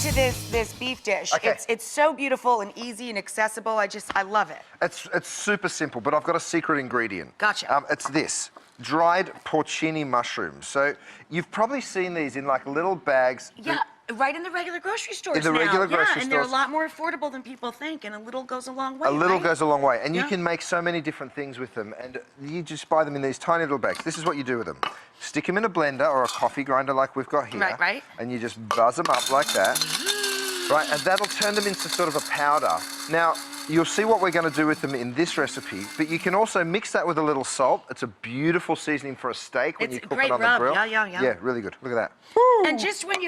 into this beef dish. Okay. It's so beautiful and easy and accessible. I love it. It's super simple, but I've got a secret ingredient. Gotcha. It's this. Dried porcini mushrooms. So you've probably seen these in like little bags. Yeah, right in the regular grocery stores In the now. regular grocery and they're a stores. lot more affordable than people think, and a little goes a long way, A little right? goes a long way, and you Yeah. can make so many different things with them, and you just buy them in these tiny little bags. This is what you do with them. Stick them in a blender or a coffee grinder like we've got here. Right. And you just buzz them up like that. Right, and that'll turn them into sort of a powder. Now, you'll see what we're going to do with them in this recipe, but you can also mix that with a little salt. It's a beautiful seasoning for a steak when you cook it on the grill. Yeah. Yeah, really good. Look at that. And just when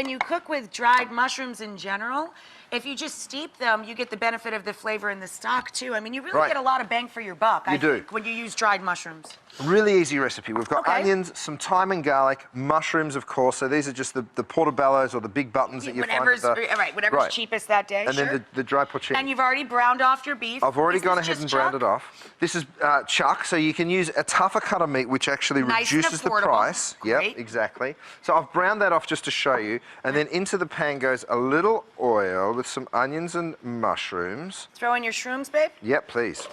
you cook with dried mushrooms in general, if you just steep them, you get the benefit of the flavor in the stock too. I mean, you really get a lot of bang for your buck, I think, when you use dried mushrooms. Really easy recipe. We've got onions, some thyme and garlic, mushrooms, of course. So these are just the portobellos or the big buttons that you find at the... Whatever's cheapest that day, and then the dry porcini. And you've already browned off your beef. I've already gone ahead and browned it off. This is chuck, so you can use a tougher cut of meat, which actually reduces the price. Yep, exactly. So I've browned that off just to show you, and then into the pan goes a little oil with some onions and mushrooms. Throw in your shrooms, babe. Yep, please.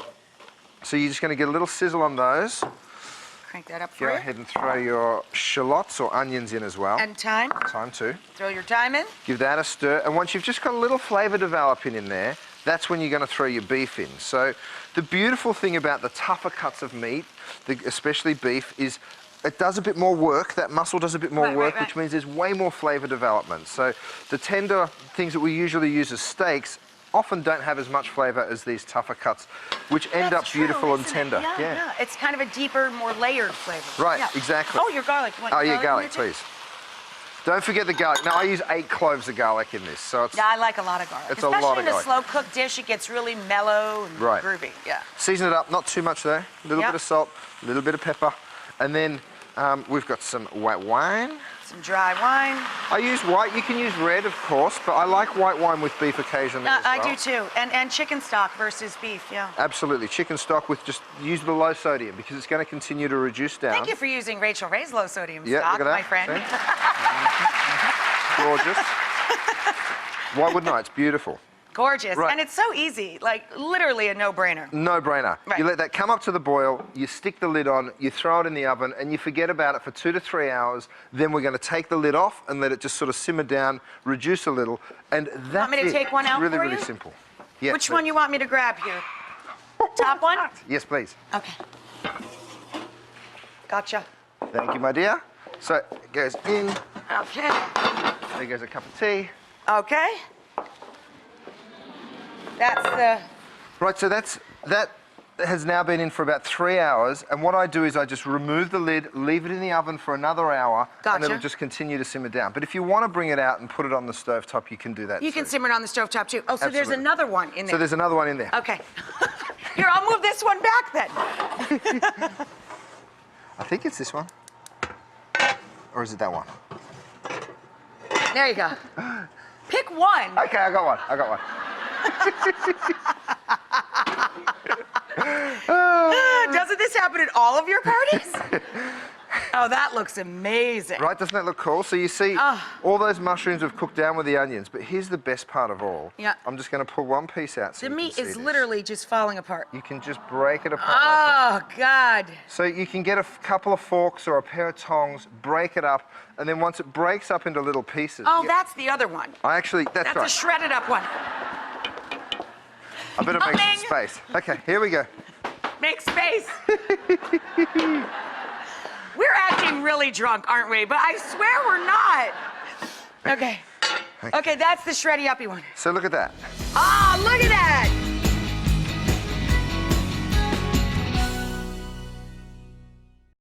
So you're just going to get a little sizzle on those. Crank that up for Go ahead and throw your shallots or onions in as well. And thyme. Thyme too. Throw your thyme in. Give that a stir, and once you've just got a little flavour developing in there, that's when you're going to throw your beef in. So the beautiful thing about the tougher cuts of meat, especially beef, is it does a bit more work. That muscle does a bit more work, which means there's way more flavour development. So the tender things that we usually use as steaks often don't have as much flavour as these tougher cuts, which end up beautiful and tender. Yeah. It's kind of a deeper, more layered flavor. Right, exactly. Oh, your garlic. Oh, yeah, garlic, please. Don't forget the garlic. Now, I use 8 cloves of garlic in this, so it's... Yeah, I like a lot of garlic. It's a lot of garlic. Especially in a slow-cooked dish, it gets really mellow and groovy. Yeah. Season it up, not too much though. A little bit of salt, a little bit of pepper, and then we've got some white wine. Some dry wine. I use white. You can use red, of course, but I like white wine with beef occasionally as well. I do too. And chicken stock versus beef, yeah. Absolutely. Chicken stock with just use the low sodium because it's going to continue to reduce down. Thank you for using Rachael Ray's low sodium stock, my friend. Gorgeous. Why wouldn't I? It's beautiful. Gorgeous. Right. And it's so easy, like literally a no-brainer. No-brainer. Right. You let that come up to the boil, you stick the lid on, you throw it in the oven, and you forget about it for 2 to 3 hours. Then we're going to take the lid off and let it just sort of simmer down, reduce a little, and that's Want me to take one out really, for you? really simple. Yes, Which one you want me to grab here? Top one? Yes, please. Okay. Gotcha. Thank you, my dear. So it goes in. Okay. There goes a cup of tea. Okay. That's the... Right, so that has now been in for about 3 hours, and what I do is I just remove the lid, leave it in the oven for another hour, and it'll just continue to simmer down. But if you want to bring it out and put it on the stovetop, you can do that You can simmer it on the stovetop too. Oh, so there's another one in there. So there's another one in there. Okay. Here, I'll move this one back then. I think it's this one. Or is it that one? There you go. Pick one. Okay, I got one. Doesn't this happen at all of your parties? Oh, that looks amazing. Right, doesn't that look cool? So you see, all those mushrooms have cooked down with the onions, but here's the best part of all. Yeah. I'm just going to pull one piece out so the meat is literally just falling apart. You can just break it apart. Oh, God. So you can get a couple of forks or a pair of tongs, break it up, and then once it breaks up into little pieces... Oh, that's the other one. That's right. That's a shredded up one. I better make some space. Okay, here we go. Make space. We're acting really drunk, aren't we? But I swear we're not. Okay. Okay, that's the shreddy uppy one. So look at that. Oh, look at that.